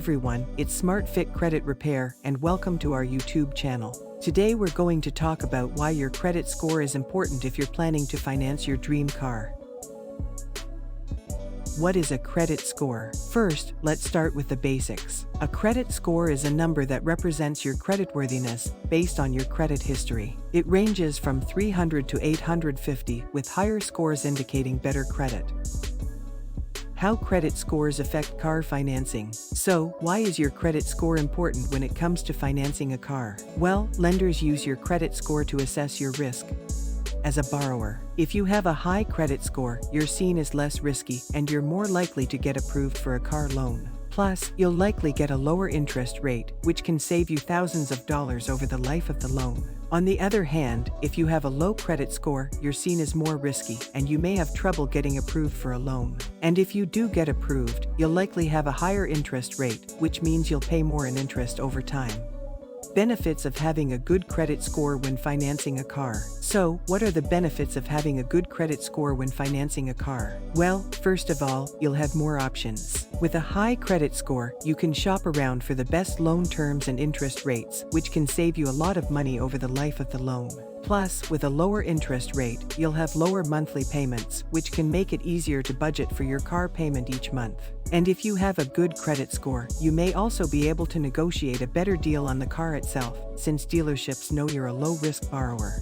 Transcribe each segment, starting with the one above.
everyone, it's Smart Fit Credit Repair and welcome to our YouTube channel. Today we're going to talk about why your credit score is important if you're planning to finance your dream car. What is a credit score? First, let's start with the basics. A credit score is a number that represents your creditworthiness based on your credit history. It ranges from 300 to 850, with higher scores indicating better credit. How credit scores affect car financing. So, why is your credit score important when it comes to financing a car? Well, lenders use your credit score to assess your risk as a borrower. If you have a high credit score, you're seen as less risky and you're more likely to get approved for a car loan. Plus, you'll likely get a lower interest rate, which can save you thousands of dollars over the life of the loan. On the other hand, if you have a low credit score, you're seen as more risky and you may have trouble getting approved for a loan. And if you do get approved, you'll likely have a higher interest rate, which means you'll pay more in interest over time. Benefits of having a good credit score when financing a car. So, what are the benefits of having a good credit score when financing a car? Well, first of all, you'll have more options. With a high credit score, you can shop around for the best loan terms and interest rates, which can save you a lot of money over the life of the loan. Plus, with a lower interest rate, you'll have lower monthly payments, which can make it easier to budget for your car payment each month. And if you have a good credit score, you may also be able to negotiate a better deal on the car itself, since dealerships know you're a low-risk borrower.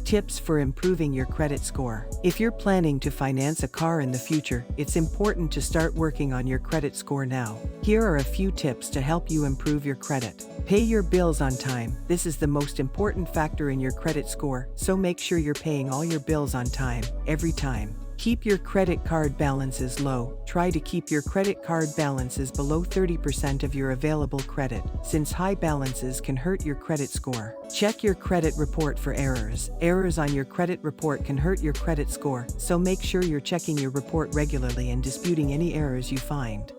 Tips for improving your credit score. If you're planning to finance a car in the future, it's important to start working on your credit score now. Here are a few tips to help you improve your credit. Pay your bills on time. This is the most important factor in your credit score, so make sure you're paying all your bills on time, every time. Keep your credit card balances low. Try to keep your credit card balances below 30% of your available credit, since high balances can hurt your credit score. Check your credit report for errors. Errors on your credit report can hurt your credit score, so make sure you're checking your report regularly and disputing any errors you find.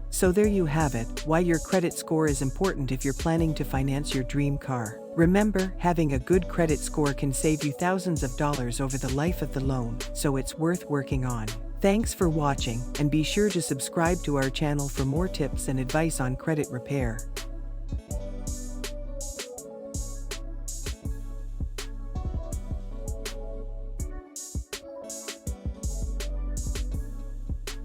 So there you have it, why your credit score is important if you're planning to finance your dream car. Remember, having a good credit score can save you thousands of dollars over the life of the loan, so it's worth working on. Thanks for watching, and be sure to subscribe to our channel for more tips and advice on credit repair.